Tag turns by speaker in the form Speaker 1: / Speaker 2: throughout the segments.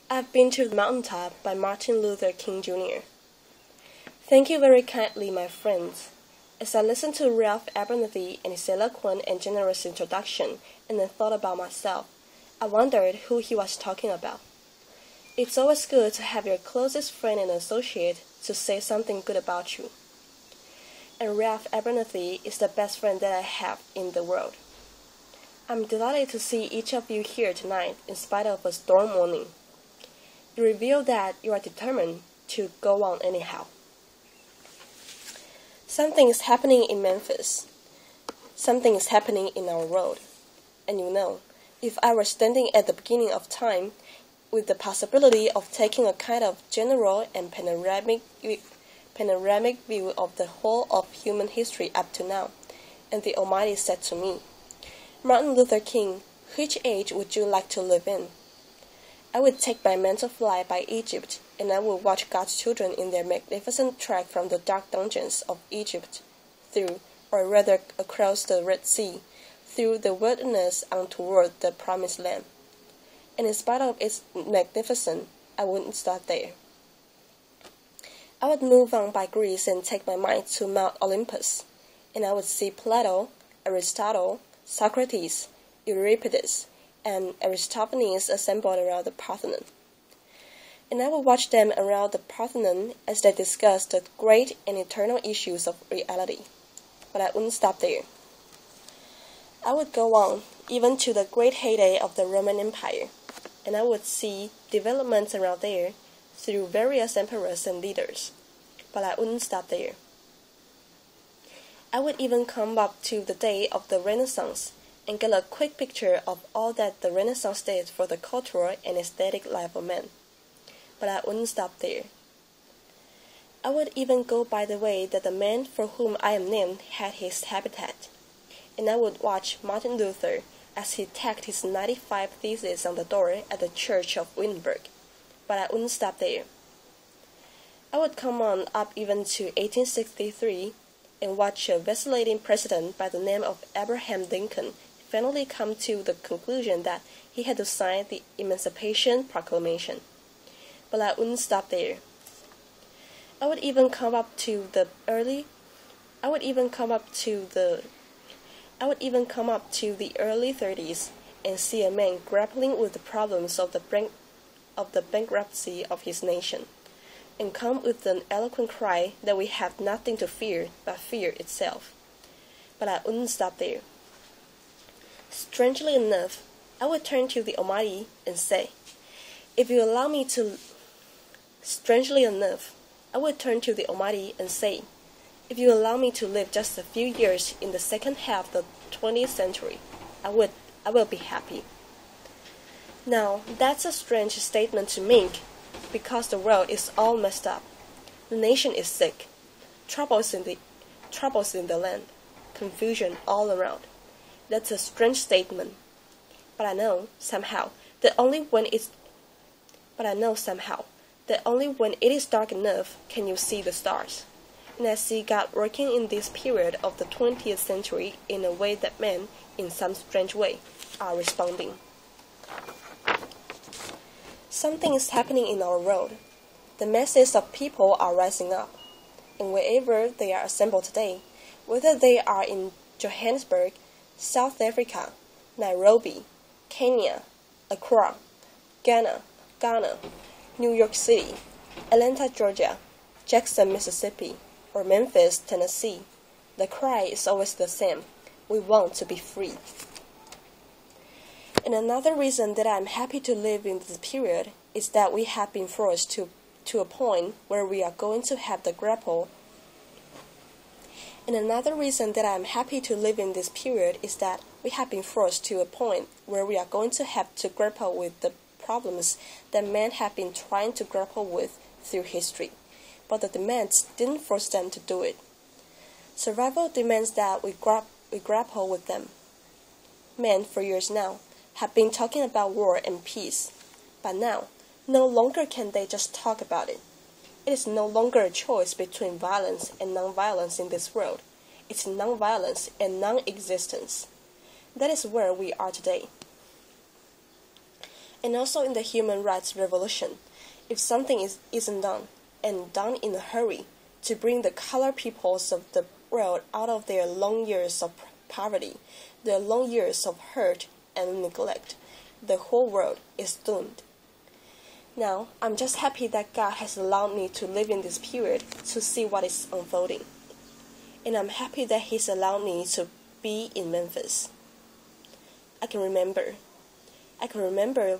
Speaker 1: I've been to the mountaintop by Martin Luther King Jr. Thank you very kindly, my friends. As I listened to Ralph Abernathy and his eloquent and generous introduction and then thought about myself, I wondered who he was talking about. It's always good to have your closest friend and associate to say something good about you. And Ralph Abernathy is the best friend that I have in the world. I'm delighted to see each of you here tonight in spite of a storm warning. You reveal that you are determined to go on anyhow. Something is happening in Memphis. Something is happening in our world. And you know, if I were standing at the beginning of time, with the possibility of taking a kind of general and panoramic view of the whole of human history up to now, and the Almighty said to me, Martin Luther King, which age would you like to live in? I would take my mental flight by Egypt, and I would watch God's children in their magnificent trek from the dark dungeons of Egypt through, or rather across the Red Sea, through the wilderness on toward the Promised Land. And in spite of its magnificence, I wouldn't stop there. I would move on by Greece and take my mind to Mount Olympus, and I would see Plato, Aristotle, Socrates, Euripides, and Aristophanes assembled around the Parthenon. And I would watch them around the Parthenon as they discussed the great and eternal issues of reality. But I wouldn't stop there. I would go on, even to the great heyday of the Roman Empire, and I would see developments around there through various emperors and leaders. But I wouldn't stop there. I would even come up to the day of the Renaissance and get a quick picture of all that the Renaissance did for the cultural and aesthetic life of man. But I wouldn't stop there. I would even go by the way that the man for whom I am named had his habitat, and I would watch Martin Luther as he tacked his 95 Theses on the door at the Church of Wittenberg. But I wouldn't stop there. I would come on up even to 1863 and watch a vacillating president by the name of Abraham Lincoln finally come to the conclusion that he had to sign the Emancipation Proclamation. But I wouldn't stop there. I would even come up to the early 30s and see a man grappling with the problems of the bankruptcy of his nation, and come with an eloquent cry that we have nothing to fear but fear itself. But I wouldn't stop there. Strangely enough, I would turn to the Almighty and say, if you allow me to live just a few years in the second half of the 20th century, I will be happy. Now, that's a strange statement to make, because the world is all messed up. The nation is sick. Troubles in the land. Confusion all around. That's a strange statement. But I know somehow that only when it is dark enough can you see the stars. And I see God working in this period of the 20th century in a way that men, in some strange way, are responding. Something is happening in our world. The masses of people are rising up. And wherever they are assembled today, whether they are in Johannesburg, South Africa, Nairobi, Kenya, Accra, Ghana, New York City, Atlanta, Georgia, Jackson, Mississippi, or Memphis, Tennessee, the cry is always the same. We want to be free. And another reason that I'm happy to live in this period is that we have been forced to a point where we are going to have to grapple. And another reason that I'm happy to live in this period is that we have been forced to a point where we are going to have to grapple with the problems that men have been trying to grapple with through history, but the demands didn't force them to do it. Survival demands that we grapple with them. Men, for years now, have been talking about war and peace, but now, no longer can they just talk about it. It is no longer a choice between violence and non-violence in this world. It's non-violence and non-existence. That is where we are today. And also in the human rights revolution, if something isn't done, and done in a hurry, to bring the colored peoples of the world out of their long years of poverty, their long years of hurt and neglect, the whole world is doomed. Now, I'm just happy that God has allowed me to live in this period to see what is unfolding. And I'm happy that He's allowed me to be in Memphis. I can remember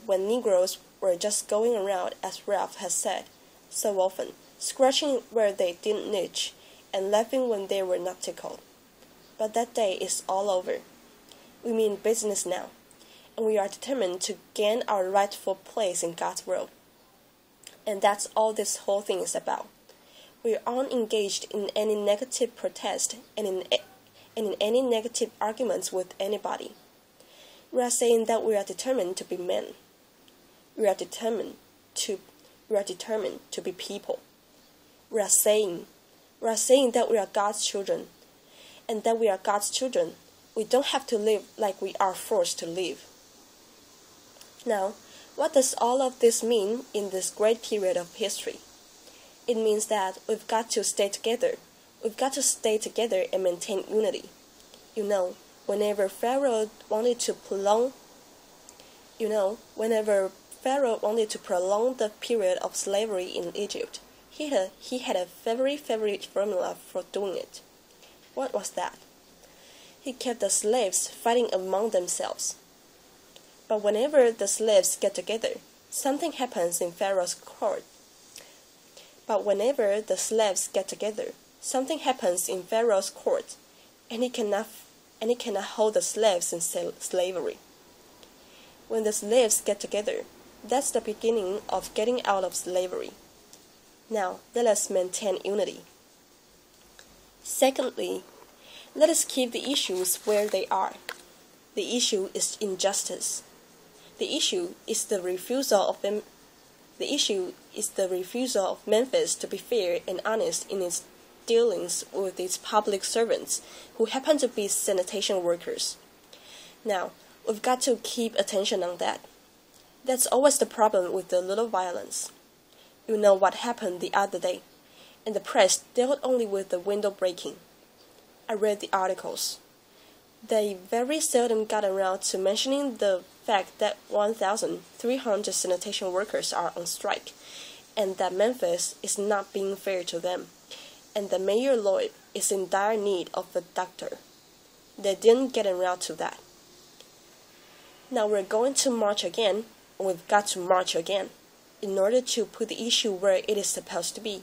Speaker 1: when Negroes were just going around, as Ralph has said so often, scratching where they didn't itch and laughing when they were not tickled. But that day is all over. We mean business now, and we are determined to gain our rightful place in God's world. And that's all this whole thing is about. We aren't engaged in any negative protest and in any negative arguments with anybody. We are saying that we are determined to be men. We are determined to be people. We are saying that we are God's children, and that we are God's children. We don't have to live like we are forced to live. Now, what does all of this mean in this great period of history? It means that we've got to stay together. We've got to stay together and maintain unity. Whenever Pharaoh wanted to prolong the period of slavery in Egypt, he had a very favorite formula for doing it. What was that? He kept the slaves fighting among themselves. But whenever the slaves get together, something happens in Pharaoh's court. And he cannot hold the slaves in slavery. When the slaves get together, that's the beginning of getting out of slavery. Now, let us maintain unity. Secondly, let us keep the issues where they are. The issue is injustice. The issue is the refusal of Memphis to be fair and honest in its dealings with its public servants, who happen to be sanitation workers. Now, we've got to keep attention on that. That's always the problem with the little violence. You know what happened the other day, and the press dealt only with the window breaking. I read the articles. They very seldom got around to mentioning the fact that 1,300 sanitation workers are on strike, and that Memphis is not being fair to them, and that Mayor Lloyd is in dire need of a doctor. They didn't get around to that. Now we're going to march again, and we've got to march again, in order to put the issue where it is supposed to be,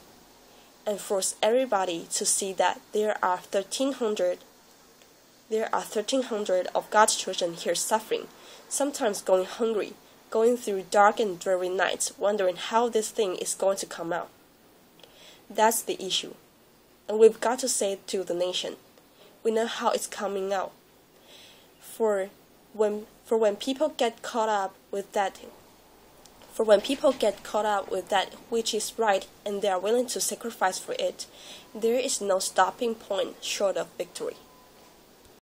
Speaker 1: and force everybody to see that there are 1,300 of God's children here suffering, sometimes going hungry, going through dark and dreary nights, wondering how this thing is going to come out. That's the issue, and we've got to say it to the nation. We know how it's coming out. For when people get caught up with that which is right, and they are willing to sacrifice for it, there is no stopping point short of victory.